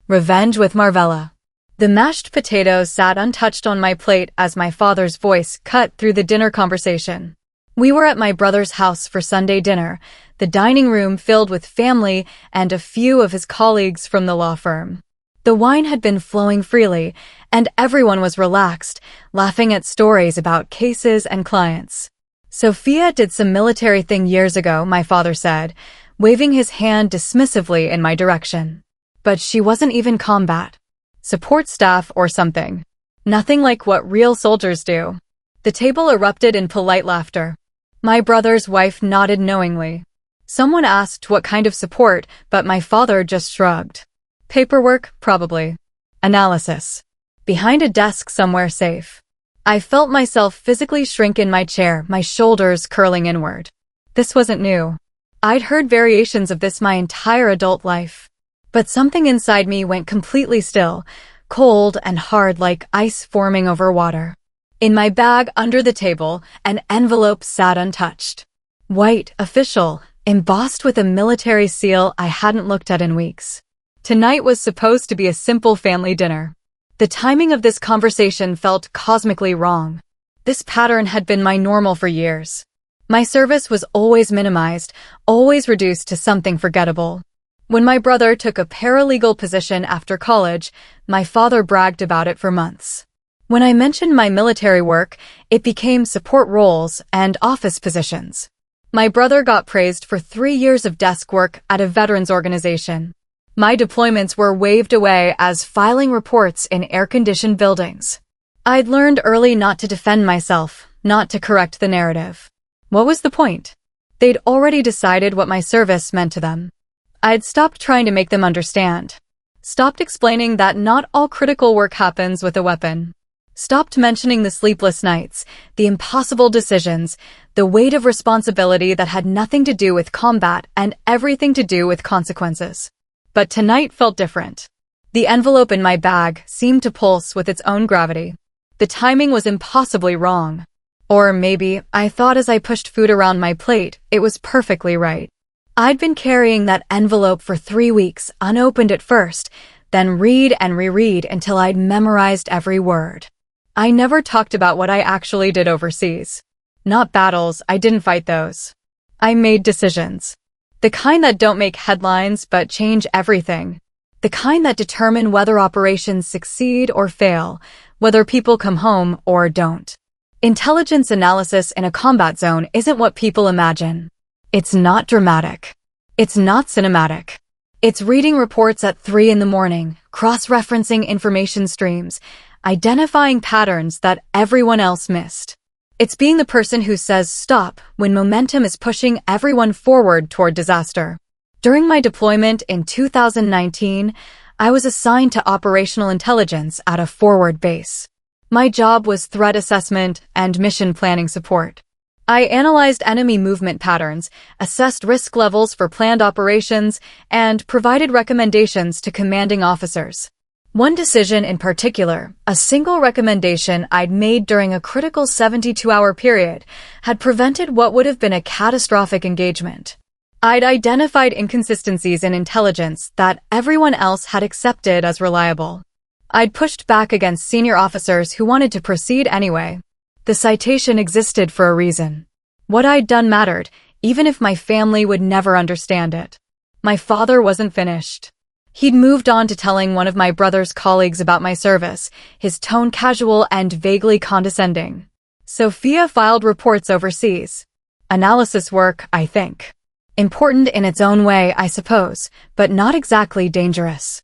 Revenge with Marvella. The mashed potatoes sat untouched on my plate as my father's voice cut through the dinner conversation. We were at my brother's house for Sunday dinner, the dining room filled with family and a few of his colleagues from the law firm. The wine had been flowing freely, and everyone was relaxed, laughing at stories about cases and clients. Sophia did some military thing years ago, my father said, waving his hand dismissively in my direction. But she wasn't even combat. Support staff or something. Nothing like what real soldiers do. The table erupted in polite laughter. My brother's wife nodded knowingly. Someone asked what kind of support, but my father just shrugged. Paperwork, probably. Analysis. Behind a desk somewhere safe. I felt myself physically shrink in my chair, my shoulders curling inward. This wasn't new. I'd heard variations of this my entire adult life. But something inside me went completely still, cold and hard like ice forming over water. In my bag under the table, an envelope sat untouched. White, official, embossed with a military seal I hadn't looked at in weeks. Tonight was supposed to be a simple family dinner. The timing of this conversation felt cosmically wrong. This pattern had been my normal for years. My service was always minimized, always reduced to something forgettable. When my brother took a paralegal position after college, my father bragged about it for months. When I mentioned my military work, it became support roles and office positions. My brother got praised for 3 years of desk work at a veterans organization. My deployments were waved away as filing reports in air-conditioned buildings. I'd learned early not to defend myself, not to correct the narrative. What was the point? They'd already decided what my service meant to them. I'd stopped trying to make them understand. Stopped explaining that not all critical work happens with a weapon. Stopped mentioning the sleepless nights, the impossible decisions, the weight of responsibility that had nothing to do with combat and everything to do with consequences. But tonight felt different. The envelope in my bag seemed to pulse with its own gravity. The timing was impossibly wrong. Or maybe, I thought as I pushed food around my plate, it was perfectly right. I'd been carrying that envelope for 3 weeks, unopened at first, then read and reread until I'd memorized every word. I never talked about what I actually did overseas. Not battles, I didn't fight those. I made decisions. The kind that don't make headlines but change everything. The kind that determine whether operations succeed or fail, whether people come home or don't. Intelligence analysis in a combat zone isn't what people imagine. It's not dramatic. It's not cinematic. It's reading reports at 3 in the morning, cross-referencing information streams, identifying patterns that everyone else missed. It's being the person who says stop when momentum is pushing everyone forward toward disaster. During my deployment in 2019, I was assigned to operational intelligence at a forward base. My job was threat assessment and mission planning support. I analyzed enemy movement patterns, assessed risk levels for planned operations, and provided recommendations to commanding officers. One decision in particular, a single recommendation I'd made during a critical 72-hour period, had prevented what would have been a catastrophic engagement. I'd identified inconsistencies in intelligence that everyone else had accepted as reliable. I'd pushed back against senior officers who wanted to proceed anyway. The citation existed for a reason. What I'd done mattered, even if my family would never understand it. My father wasn't finished. He'd moved on to telling one of my brother's colleagues about my service, his tone casual and vaguely condescending. Sophia filed reports overseas. Analysis work, I think. Important in its own way, I suppose, but not exactly dangerous.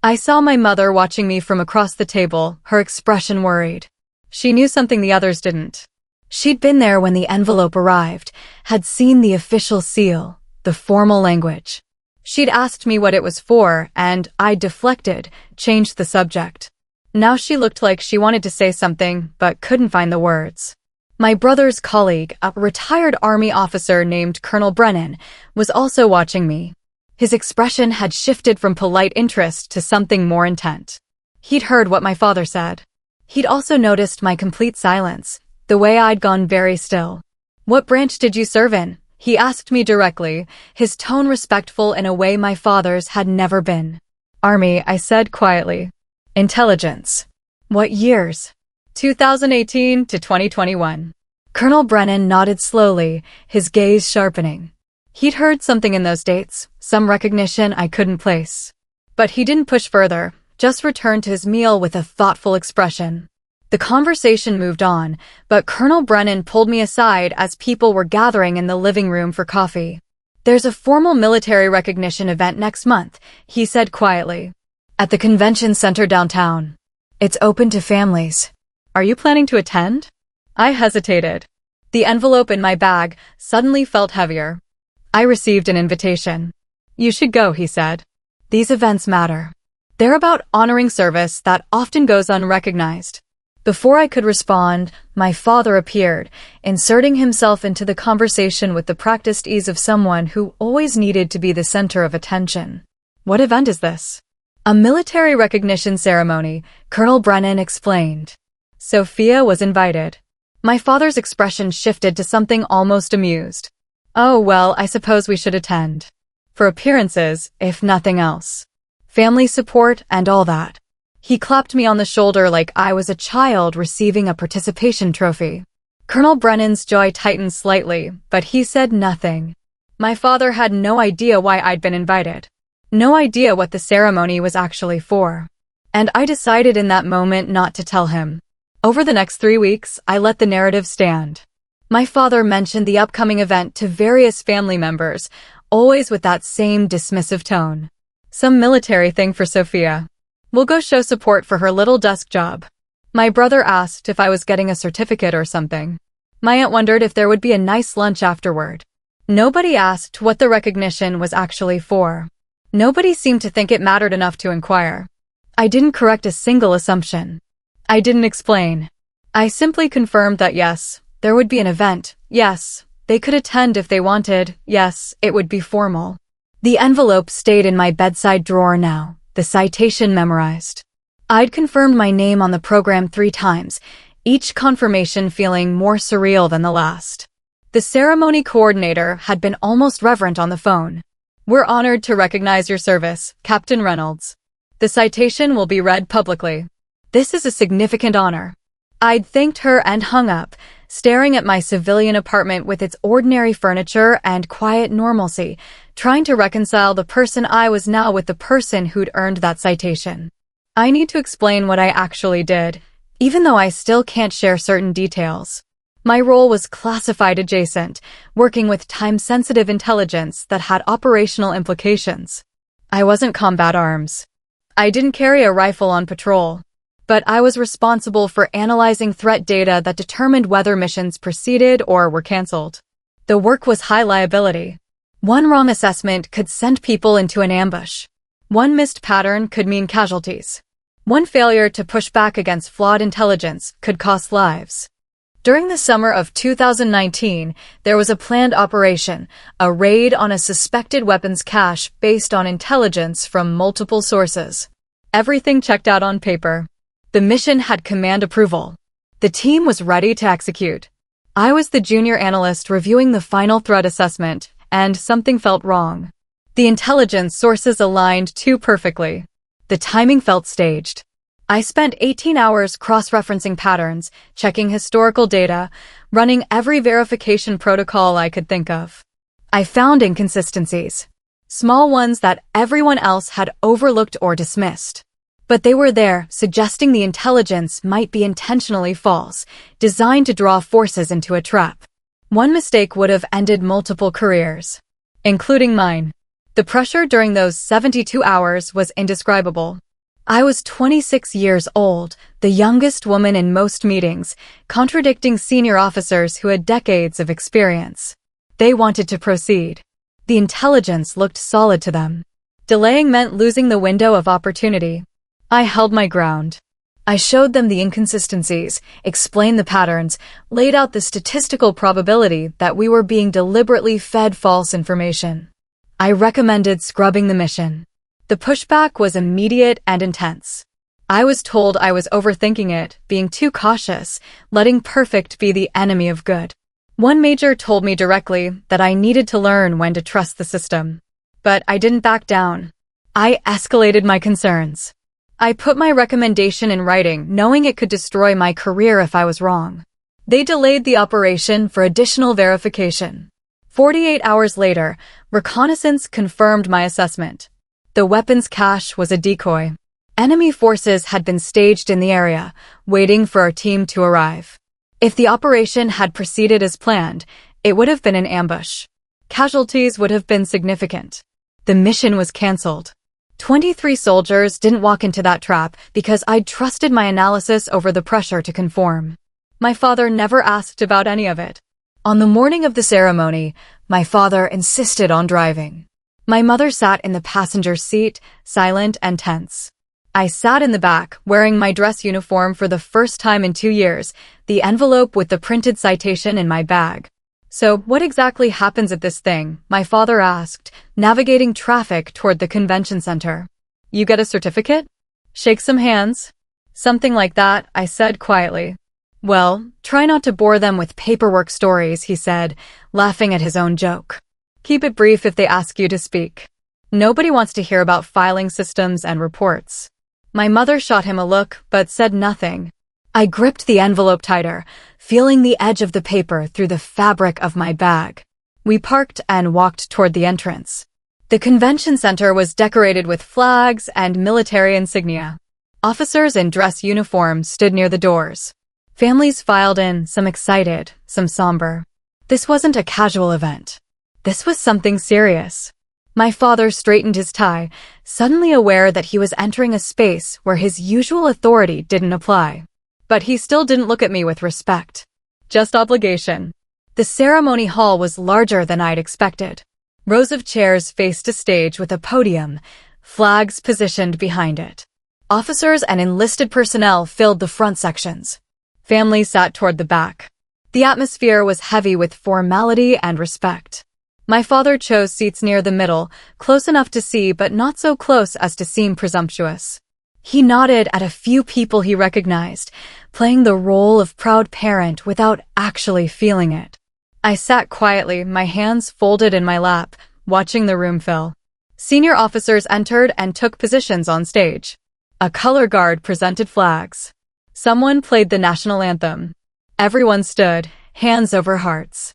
I saw my mother watching me from across the table, her expression worried. She knew something the others didn't. She'd been there when the envelope arrived, had seen the official seal, the formal language. She'd asked me what it was for, and I deflected, changed the subject. Now she looked like she wanted to say something, but couldn't find the words. My brother's colleague, a retired Army officer named Colonel Brennan, was also watching me. His expression had shifted from polite interest to something more intent. He'd heard what my father said. He'd also noticed my complete silence, the way I'd gone very still. "What branch did you serve in?" he asked me directly, his tone respectful in a way my father's had never been. Army, I said quietly. Intelligence. What years? 2018 to 2021. Colonel Brennan nodded slowly, his gaze sharpening. He'd heard something in those dates, some recognition I couldn't place. But he didn't push further, just returned to his meal with a thoughtful expression. The conversation moved on, but Colonel Brennan pulled me aside as people were gathering in the living room for coffee. There's a formal military recognition event next month, he said quietly. At the convention center downtown. It's open to families. Are you planning to attend? I hesitated. The envelope in my bag suddenly felt heavier. I received an invitation. You should go, he said. These events matter. They're about honoring service that often goes unrecognized. Before I could respond, my father appeared, inserting himself into the conversation with the practiced ease of someone who always needed to be the center of attention. What event is this? A military recognition ceremony, Colonel Brennan explained. Sophia was invited. My father's expression shifted to something almost amused. Oh, well, I suppose we should attend. For appearances, if nothing else. Family support and all that. He clapped me on the shoulder like I was a child receiving a participation trophy. Colonel Brennan's jaw tightened slightly, but he said nothing. My father had no idea why I'd been invited. No idea what the ceremony was actually for. And I decided in that moment not to tell him. Over the next 3 weeks, I let the narrative stand. My father mentioned the upcoming event to various family members, always with that same dismissive tone. Some military thing for Sophia. We'll go show support for her little desk job. My brother asked if I was getting a certificate or something. My aunt wondered if there would be a nice lunch afterward. Nobody asked what the recognition was actually for. Nobody seemed to think it mattered enough to inquire. I didn't correct a single assumption. I didn't explain. I simply confirmed that yes, there would be an event, yes, they could attend if they wanted, yes, it would be formal. The envelope stayed in my bedside drawer now, the citation memorized. I'd confirmed my name on the program 3 times, each confirmation feeling more surreal than the last. The ceremony coordinator had been almost reverent on the phone. We're honored to recognize your service, Captain Reynolds. The citation will be read publicly. This is a significant honor. I'd thanked her and hung up, staring at my civilian apartment with its ordinary furniture and quiet normalcy, trying to reconcile the person I was now with the person who'd earned that citation. I need to explain what I actually did, even though I still can't share certain details. My role was classified adjacent, working with time-sensitive intelligence that had operational implications. I wasn't combat arms. I didn't carry a rifle on patrol. But I was responsible for analyzing threat data that determined whether missions proceeded or were canceled. The work was high liability. One wrong assessment could send people into an ambush. One missed pattern could mean casualties. One failure to push back against flawed intelligence could cost lives. During the summer of 2019, there was a planned operation, a raid on a suspected weapons cache based on intelligence from multiple sources. Everything checked out on paper. The mission had command approval. The team was ready to execute. I was the junior analyst reviewing the final threat assessment, and something felt wrong. The intelligence sources aligned too perfectly. The timing felt staged. I spent 18 hours cross-referencing patterns, checking historical data, running every verification protocol I could think of. I found inconsistencies. Small ones that everyone else had overlooked or dismissed. But they were there, suggesting the intelligence might be intentionally false, designed to draw forces into a trap. One mistake would have ended multiple careers, including mine. The pressure during those 72 hours was indescribable. I was 26 years old, the youngest woman in most meetings, contradicting senior officers who had decades of experience. They wanted to proceed. The intelligence looked solid to them. Delaying meant losing the window of opportunity. I held my ground. I showed them the inconsistencies, explained the patterns, laid out the statistical probability that we were being deliberately fed false information. I recommended scrubbing the mission. The pushback was immediate and intense. I was told I was overthinking it, being too cautious, letting perfect be the enemy of good. One major told me directly that I needed to learn when to trust the system. But I didn't back down. I escalated my concerns. I put my recommendation in writing, knowing it could destroy my career if I was wrong. They delayed the operation for additional verification. 48 hours later, reconnaissance confirmed my assessment. The weapons cache was a decoy. Enemy forces had been staged in the area, waiting for our team to arrive. If the operation had proceeded as planned, it would have been an ambush. Casualties would have been significant. The mission was cancelled. 23 soldiers didn't walk into that trap because I'd trusted my analysis over the pressure to conform. My father never asked about any of it. On the morning of the ceremony, my father insisted on driving. My mother sat in the passenger seat, silent and tense. I sat in the back, wearing my dress uniform for the first time in 2 years, the envelope with the printed citation in my bag. "So, what exactly happens at this thing?" my father asked, navigating traffic toward the convention center. "You get a certificate? Shake some hands?" "Something like that," I said quietly. "Well, try not to bore them with paperwork stories," he said, laughing at his own joke. "Keep it brief if they ask you to speak. Nobody wants to hear about filing systems and reports." My mother shot him a look, but said nothing. I gripped the envelope tighter, feeling the edge of the paper through the fabric of my bag. We parked and walked toward the entrance. The convention center was decorated with flags and military insignia. Officers in dress uniforms stood near the doors. Families filed in, some excited, some somber. This wasn't a casual event. This was something serious. My father straightened his tie, suddenly aware that he was entering a space where his usual authority didn't apply. But he still didn't look at me with respect. Just obligation. The ceremony hall was larger than I'd expected. Rows of chairs faced a stage with a podium, flags positioned behind it. Officers and enlisted personnel filled the front sections. Families sat toward the back. The atmosphere was heavy with formality and respect. My father chose seats near the middle, close enough to see but not so close as to seem presumptuous. He nodded at a few people he recognized, playing the role of proud parent without actually feeling it. I sat quietly, my hands folded in my lap, watching the room fill. Senior officers entered and took positions on stage. A color guard presented flags. Someone played the national anthem. Everyone stood, hands over hearts.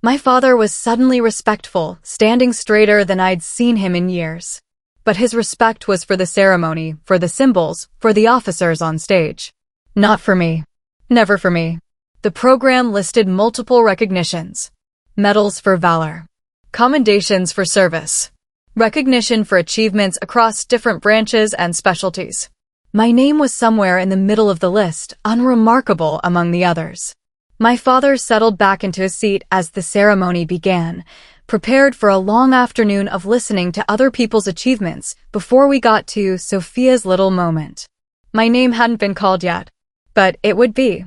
My father was suddenly respectful, standing straighter than I'd seen him in years. But his respect was for the ceremony, for the symbols, for the officers on stage. Not for me. Never for me. The program listed multiple recognitions. Medals for valor. Commendations for service. Recognition for achievements across different branches and specialties. My name was somewhere in the middle of the list, unremarkable among the others. My father settled back into his seat as the ceremony began, prepared for a long afternoon of listening to other people's achievements before we got to Sophia's little moment. My name hadn't been called yet, but it would be.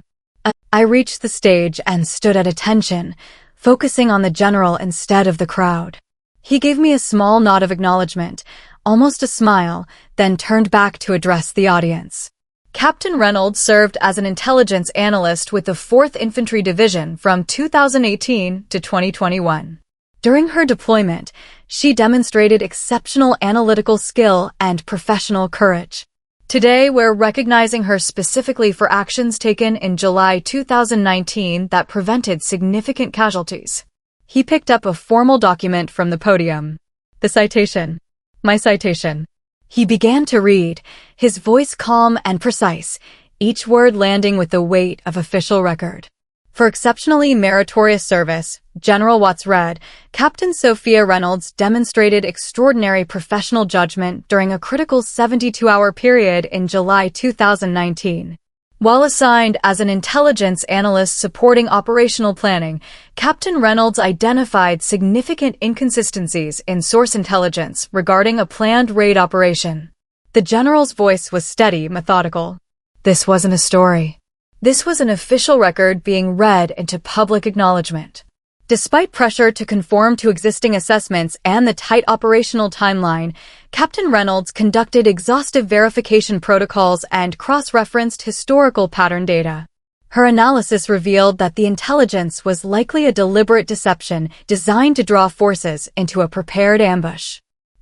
I reached the stage and stood at attention, focusing on the general instead of the crowd. He gave me a small nod of acknowledgement, almost a smile, then turned back to address the audience. Captain Reynolds served as an intelligence analyst with the 4th Infantry Division from 2018 to 2021. During her deployment, she demonstrated exceptional analytical skill and professional courage. Today, we're recognizing her specifically for actions taken in July 2019 that prevented significant casualties. He picked up a formal document from the podium. The citation. My citation. He began to read, his voice calm and precise, each word landing with the weight of official record. For exceptionally meritorious service, General Watts read, Captain Sophia Reynolds demonstrated extraordinary professional judgment during a critical 72-hour period in July 2019. While assigned as an intelligence analyst supporting operational planning, Captain Reynolds identified significant inconsistencies in source intelligence regarding a planned raid operation. The general's voice was steady, methodical. This wasn't a story. This was an official record being read into public acknowledgement. Despite pressure to conform to existing assessments and the tight operational timeline, Captain Reynolds conducted exhaustive verification protocols and cross-referenced historical pattern data. Her analysis revealed that the intelligence was likely a deliberate deception designed to draw forces into a prepared ambush.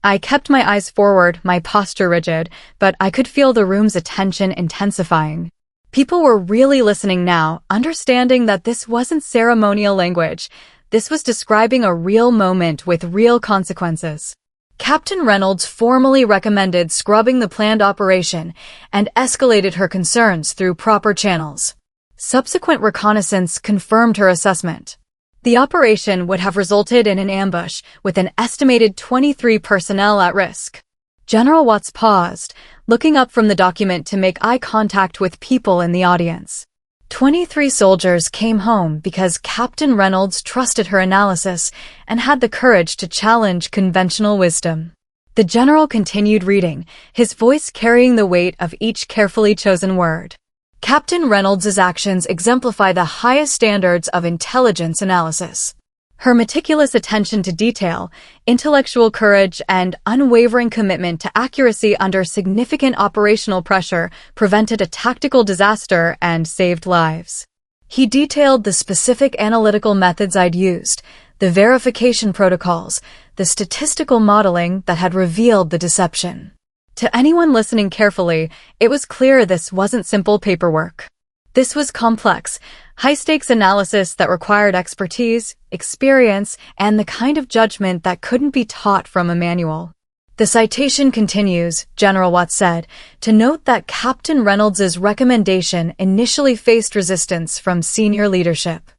I kept my eyes forward, my posture rigid, but I could feel the room's attention intensifying. People were really listening now, understanding that this wasn't ceremonial language. This was describing a real moment with real consequences. Captain Reynolds formally recommended scrubbing the planned operation and escalated her concerns through proper channels. Subsequent reconnaissance confirmed her assessment. The operation would have resulted in an ambush with an estimated 23 personnel at risk. General Watts paused, looking up from the document to make eye contact with people in the audience. 23 soldiers came home because Captain Reynolds trusted her analysis and had the courage to challenge conventional wisdom. The general continued reading, his voice carrying the weight of each carefully chosen word. Captain Reynolds' actions exemplify the highest standards of intelligence analysis. Her meticulous attention to detail, intellectual courage, and unwavering commitment to accuracy under significant operational pressure prevented a tactical disaster and saved lives. He detailed the specific analytical methods I'd used, the verification protocols, the statistical modeling that had revealed the deception. To anyone listening carefully, it was clear this wasn't simple paperwork. This was complex, high-stakes analysis that required expertise, experience, and the kind of judgment that couldn't be taught from a manual. The citation continues, General Watts said, to note that Captain Reynolds's recommendation initially faced resistance from senior leadership.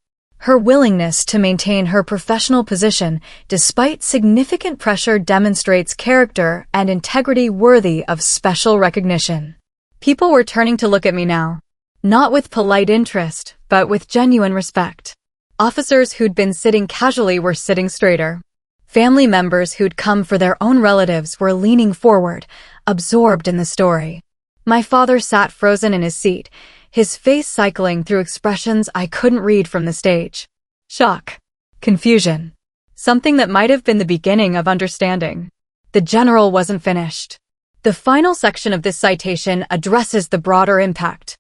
Her willingness to maintain her professional position despite significant pressure demonstrates character and integrity worthy of special recognition. People were turning to look at me now. Not with polite interest, but with genuine respect. Officers who'd been sitting casually were sitting straighter. Family members who'd come for their own relatives were leaning forward, absorbed in the story. My father sat frozen in his seat, his face cycling through expressions I couldn't read from the stage. Shock. Confusion. Something that might have been the beginning of understanding. The general wasn't finished. The final section of this citation addresses the broader impact.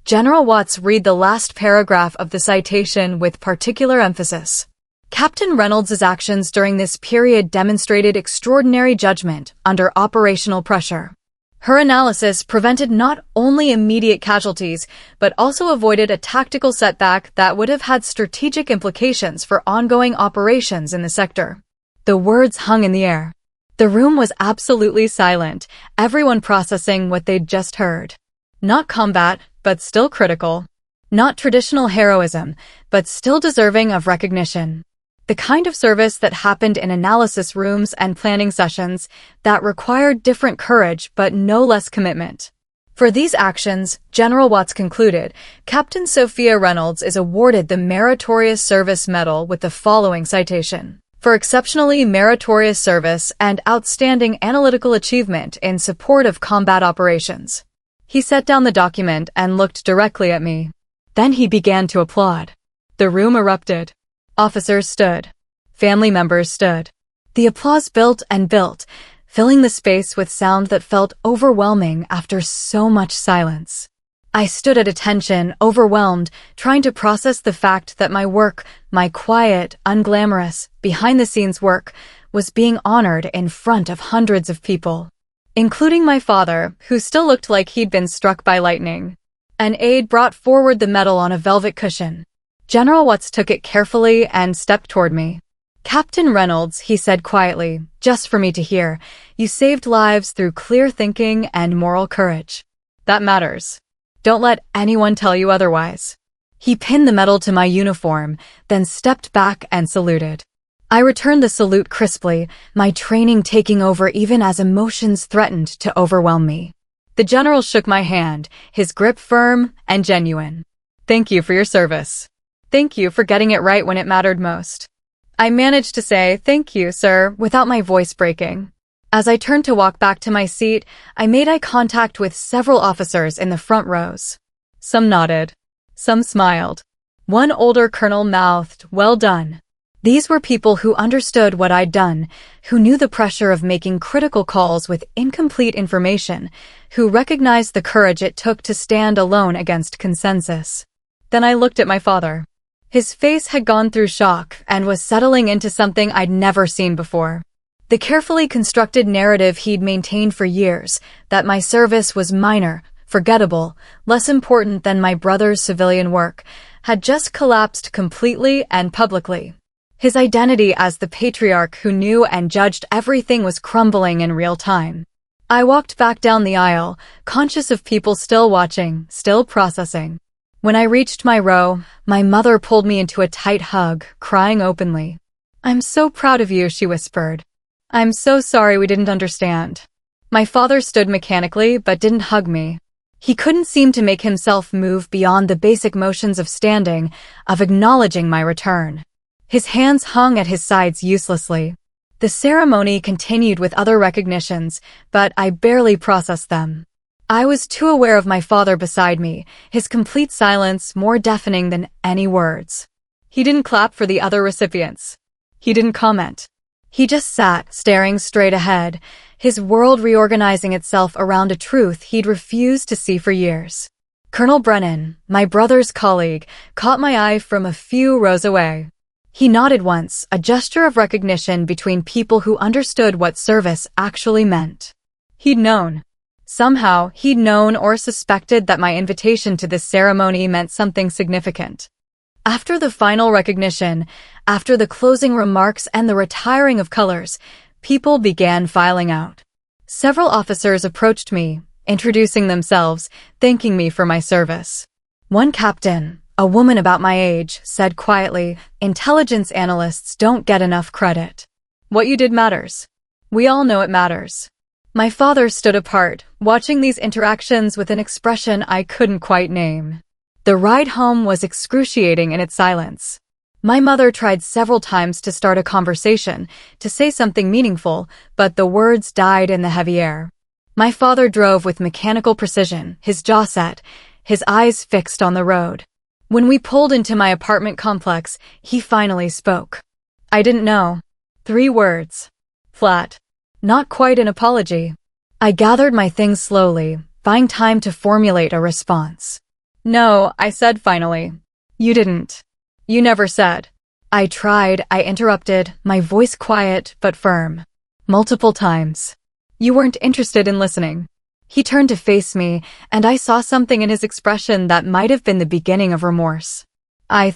General Watts read the last paragraph of the citation with particular emphasis. Captain Reynolds' actions during this period demonstrated extraordinary judgment under operational pressure. Her analysis prevented not only immediate casualties, but also avoided a tactical setback that would have had strategic implications for ongoing operations in the sector. The words hung in the air. The room was absolutely silent, everyone processing what they'd just heard. Not combat, but still critical. Not traditional heroism, but still deserving of recognition. The kind of service that happened in analysis rooms and planning sessions that required different courage but no less commitment. For these actions, General Watts concluded, Captain Sophia Reynolds is awarded the Meritorious Service Medal with the following citation. For exceptionally meritorious service and outstanding analytical achievement in support of combat operations. He set down the document and looked directly at me. Then he began to applaud. The room erupted. Officers stood. Family members stood. The applause built and built, filling the space with sound that felt overwhelming after so much silence. I stood at attention, overwhelmed, trying to process the fact that my work, my quiet, unglamorous, behind-the-scenes work, was being honored in front of hundreds of people, including my father, who still looked like he'd been struck by lightning. An aide brought forward the medal on a velvet cushion. General Watts took it carefully and stepped toward me. Captain Reynolds, he said quietly, just for me to hear, you saved lives through clear thinking and moral courage. That matters. Don't let anyone tell you otherwise. He pinned the medal to my uniform, then stepped back and saluted. I returned the salute crisply, my training taking over even as emotions threatened to overwhelm me. The general shook my hand, his grip firm and genuine. Thank you for your service. Thank you for getting it right when it mattered most. I managed to say, thank you, sir, without my voice breaking. As I turned to walk back to my seat, I made eye contact with several officers in the front rows. Some nodded. Some smiled. One older colonel mouthed, well done. These were people who understood what I'd done, who knew the pressure of making critical calls with incomplete information, who recognized the courage it took to stand alone against consensus. Then I looked at my father. His face had gone through shock and was settling into something I'd never seen before. The carefully constructed narrative he'd maintained for years, that my service was minor, forgettable, less important than my brother's civilian work, had just collapsed completely and publicly. His identity as the patriarch who knew and judged everything was crumbling in real time. I walked back down the aisle, conscious of people still watching, still processing. When I reached my row, my mother pulled me into a tight hug, crying openly. "I'm so proud of you," she whispered. "I'm so sorry we didn't understand." My father stood mechanically but didn't hug me. He couldn't seem to make himself move beyond the basic motions of standing, of acknowledging my return. His hands hung at his sides uselessly. The ceremony continued with other recognitions, but I barely processed them. I was too aware of my father beside me, his complete silence more deafening than any words. He didn't clap for the other recipients. He didn't comment. He just sat, staring straight ahead, his world reorganizing itself around a truth he'd refused to see for years. Colonel Brennan, my brother's colleague, caught my eye from a few rows away. He nodded once, a gesture of recognition between people who understood what service actually meant. He'd known. Somehow, he'd known or suspected that my invitation to this ceremony meant something significant. After the final recognition, after the closing remarks and the retiring of colors, people began filing out. Several officers approached me, introducing themselves, thanking me for my service. One captain, a woman about my age, said quietly, "Intelligence analysts don't get enough credit. What you did matters. We all know it matters." My father stood apart, watching these interactions with an expression I couldn't quite name. The ride home was excruciating in its silence. My mother tried several times to start a conversation, to say something meaningful, but the words died in the heavy air. My father drove with mechanical precision, his jaw set, his eyes fixed on the road. When we pulled into my apartment complex, he finally spoke. I didn't know. 3 words. Flat. Not quite an apology. I gathered my things slowly, buying time to formulate a response. "No," I said finally. "You didn't. You never said." I tried, I interrupted, my voice quiet but firm. Multiple times. "You weren't interested in listening." He turned to face me, and I saw something in his expression that might have been the beginning of remorse. I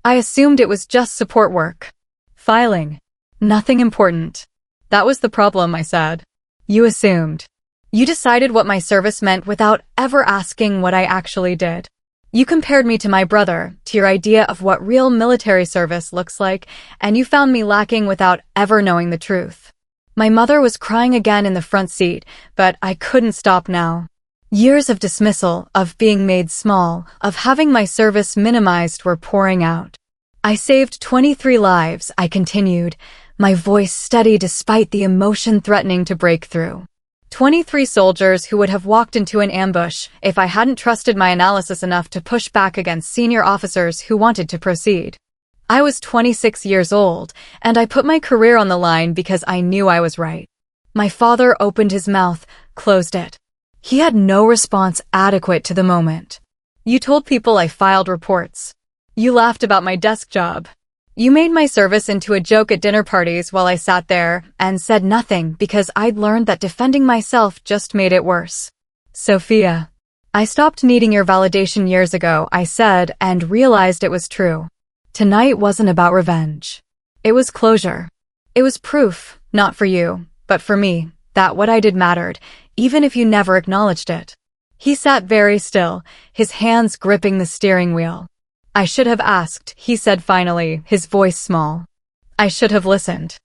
assumed it was just support work. Filing. Nothing important. "That was the problem," I said. "You assumed. You decided what my service meant without ever asking what I actually did. You compared me to my brother, to your idea of what real military service looks like, and you found me lacking without ever knowing the truth." My mother was crying again in the front seat, but I couldn't stop now. Years of dismissal, of being made small, of having my service minimized were pouring out. "I saved 23 lives," I continued, my voice steady despite the emotion threatening to break through. 23 soldiers who would have walked into an ambush if I hadn't trusted my analysis enough to push back against senior officers who wanted to proceed. I was 26 years old, and I put my career on the line because I knew I was right. My father opened his mouth, closed it. He had no response adequate to the moment. "You told people I filed reports. You laughed about my desk job. You made my service into a joke at dinner parties while I sat there and said nothing because I'd learned that defending myself just made it worse. Sophia, I stopped needing your validation years ago," I said, and realized it was true. Tonight wasn't about revenge. It was closure. It was proof, not for you, but for me, that what I did mattered, even if you never acknowledged it. He sat very still, his hands gripping the steering wheel. "I should have asked," he said finally, his voice small. "I should have listened.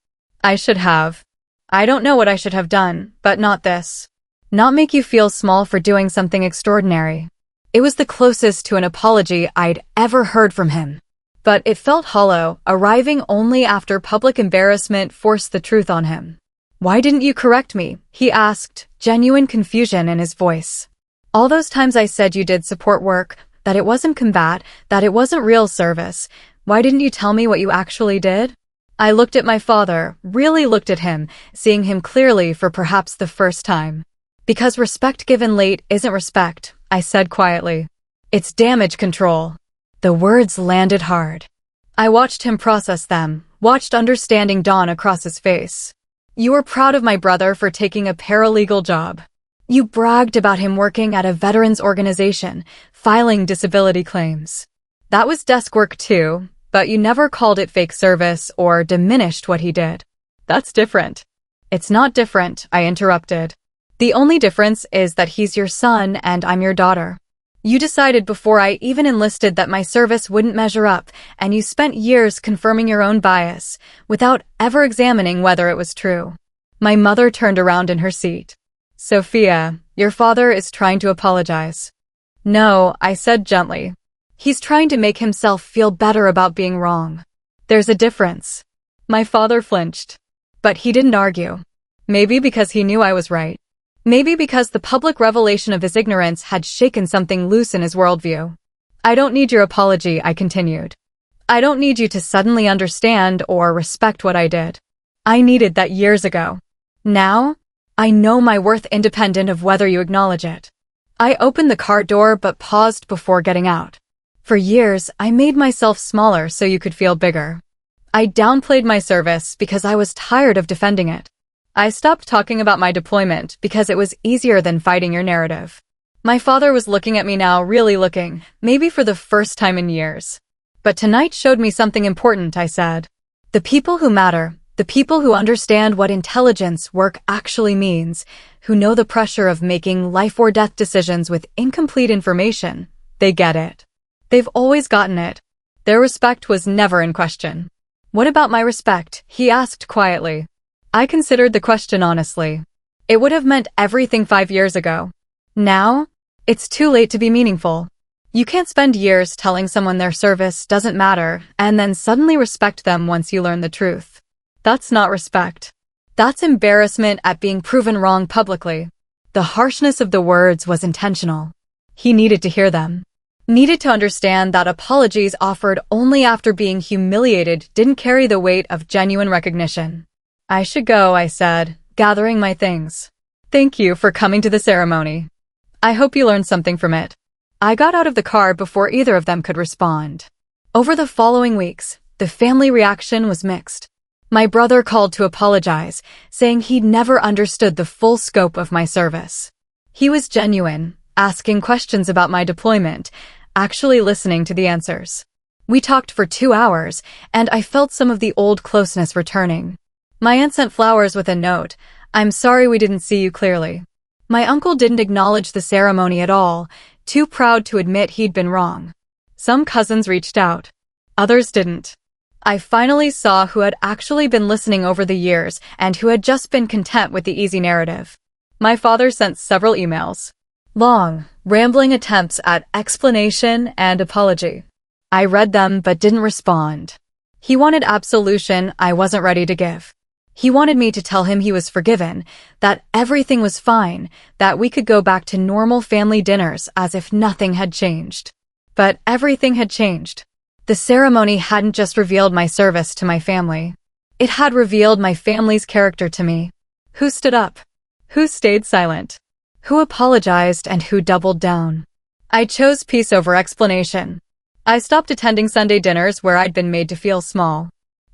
I should have. I don't know what I should have done, but not this. Not make you feel small for doing something extraordinary." It was the closest to an apology I'd ever heard from him. But it felt hollow, arriving only after public embarrassment forced the truth on him. "Why didn't you correct me?" he asked, genuine confusion in his voice. "All those times I said you did support work, that it wasn't combat, that it wasn't real service. Why didn't you tell me what you actually did?" I looked at my father, really looked at him, seeing him clearly for perhaps the first time. "Because respect given late isn't respect," I said quietly. "It's damage control." The words landed hard. I watched him process them, watched understanding dawn across his face. You were proud of my brother for taking a paralegal job. You bragged about him working at a veterans organization, filing disability claims. That was desk work too, but you never called it fake service or diminished what he did. That's different. It's not different, I interrupted. The only difference is that he's your son and I'm your daughter. You decided before I even enlisted that my service wouldn't measure up, and you spent years confirming your own bias, without ever examining whether it was true. My mother turned around in her seat. Sophia, your father is trying to apologize. No, I said gently. He's trying to make himself feel better about being wrong. There's a difference. My father flinched. But he didn't argue. Maybe because he knew I was right. Maybe because the public revelation of his ignorance had shaken something loose in his worldview. I don't need your apology, I continued. I don't need you to suddenly understand or respect what I did. I needed that years ago. Now, I know my worth independent of whether you acknowledge it. I opened the car door but paused before getting out. For years, I made myself smaller so you could feel bigger. I downplayed my service because I was tired of defending it. I stopped talking about my deployment because it was easier than fighting your narrative. My father was looking at me now, really looking, maybe for the first time in years. But tonight showed me something important, I said. The people who matter, the people who understand what intelligence work actually means, who know the pressure of making life or death decisions with incomplete information, they get it. They've always gotten it. Their respect was never in question. What about my respect? He asked quietly. I considered the question honestly. It would have meant everything 5 years ago. Now, it's too late to be meaningful. You can't spend years telling someone their service doesn't matter and then suddenly respect them once you learn the truth. That's not respect. That's embarrassment at being proven wrong publicly. The harshness of the words was intentional. He needed to hear them. Needed to understand that apologies offered only after being humiliated didn't carry the weight of genuine recognition. I should go, I said, gathering my things. Thank you for coming to the ceremony. I hope you learned something from it. I got out of the car before either of them could respond. Over the following weeks, the family reaction was mixed. My brother called to apologize, saying he'd never understood the full scope of my service. He was genuine, asking questions about my deployment, actually listening to the answers. We talked for 2 hours, and I felt some of the old closeness returning. My aunt sent flowers with a note, I'm sorry we didn't see you clearly. My uncle didn't acknowledge the ceremony at all, too proud to admit he'd been wrong. Some cousins reached out. Others didn't. I finally saw who had actually been listening over the years and who had just been content with the easy narrative. My father sent several emails. Long, rambling attempts at explanation and apology. I read them but didn't respond. He wanted absolution I wasn't ready to give. He wanted me to tell him he was forgiven, that everything was fine, that we could go back to normal family dinners as if nothing had changed. But everything had changed. The ceremony hadn't just revealed my service to my family. It had revealed my family's character to me. Who stood up? Who stayed silent? Who apologized and who doubled down? I chose peace over explanation. I stopped attending Sunday dinners where I'd been made to feel small.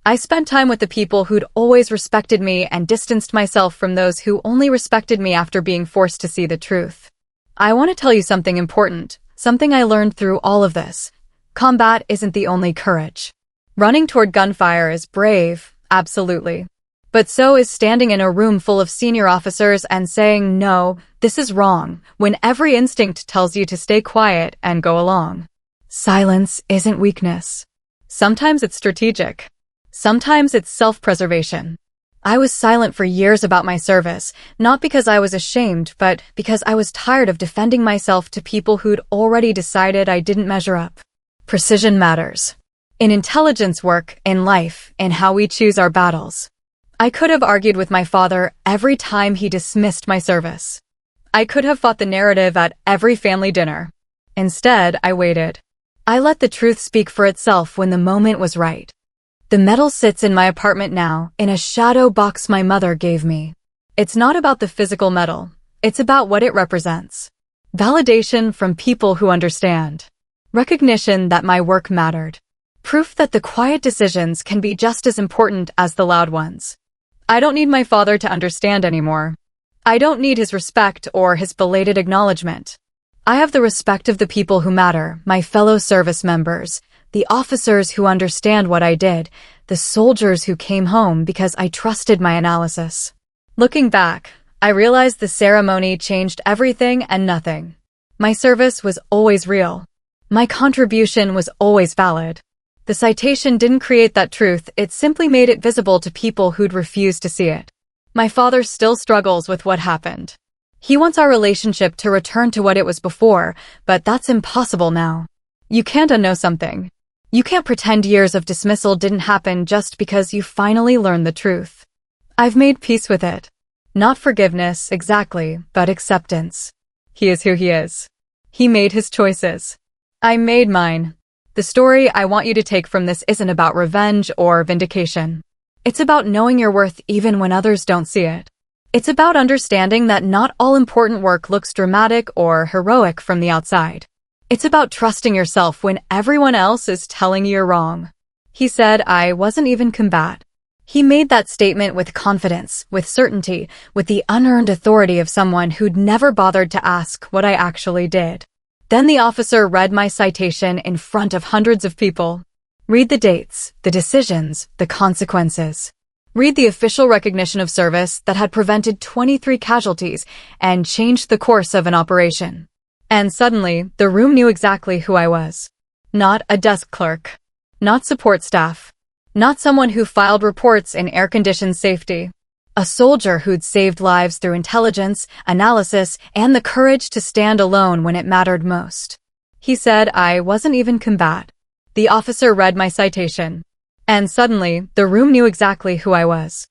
I spent time with the people who'd always respected me and distanced myself from those who only respected me after being forced to see the truth. I want to tell you something important, something I learned through all of this. Combat isn't the only courage. Running toward gunfire is brave, absolutely. But so is standing in a room full of senior officers and saying, no, this is wrong, when every instinct tells you to stay quiet and go along. Silence isn't weakness. Sometimes it's strategic. Sometimes it's self-preservation. I was silent for years about my service, not because I was ashamed, but because I was tired of defending myself to people who'd already decided I didn't measure up. Precision matters. In intelligence work, in life, in how we choose our battles. I could have argued with my father every time he dismissed my service. I could have fought the narrative at every family dinner. Instead, I waited. I let the truth speak for itself when the moment was right. The medal sits in my apartment now, in a shadow box my mother gave me. It's not about the physical medal. It's about what it represents. Validation from people who understand. Recognition that my work mattered. Proof that the quiet decisions can be just as important as the loud ones. I don't need my father to understand anymore. I don't need his respect or his belated acknowledgement. I have the respect of the people who matter, my fellow service members, the officers who understand what I did, the soldiers who came home because I trusted my analysis. Looking back, I realized the ceremony changed everything and nothing. My service was always real. My contribution was always valid. The citation didn't create that truth, it simply made it visible to people who'd refused to see it. My father still struggles with what happened. He wants our relationship to return to what it was before, but that's impossible now. You can't unknow something. You can't pretend years of dismissal didn't happen just because you finally learned the truth. I've made peace with it. Not forgiveness, exactly, but acceptance. He is who he is. He made his choices. I made mine. The story I want you to take from this isn't about revenge or vindication. It's about knowing your worth even when others don't see it. It's about understanding that not all important work looks dramatic or heroic from the outside. It's about trusting yourself when everyone else is telling you you're wrong. He said I wasn't even combat. He made that statement with confidence, with certainty, with the unearned authority of someone who'd never bothered to ask what I actually did. Then the officer read my citation in front of hundreds of people. Read the dates, the decisions, the consequences. Read the official recognition of service that had prevented 23 casualties and changed the course of an operation. And suddenly, the room knew exactly who I was. Not a desk clerk. Not support staff. Not someone who filed reports in air-conditioned safety. A soldier who'd saved lives through intelligence, analysis, and the courage to stand alone when it mattered most. He said I wasn't even combat. The officer read my citation. And suddenly, the room knew exactly who I was.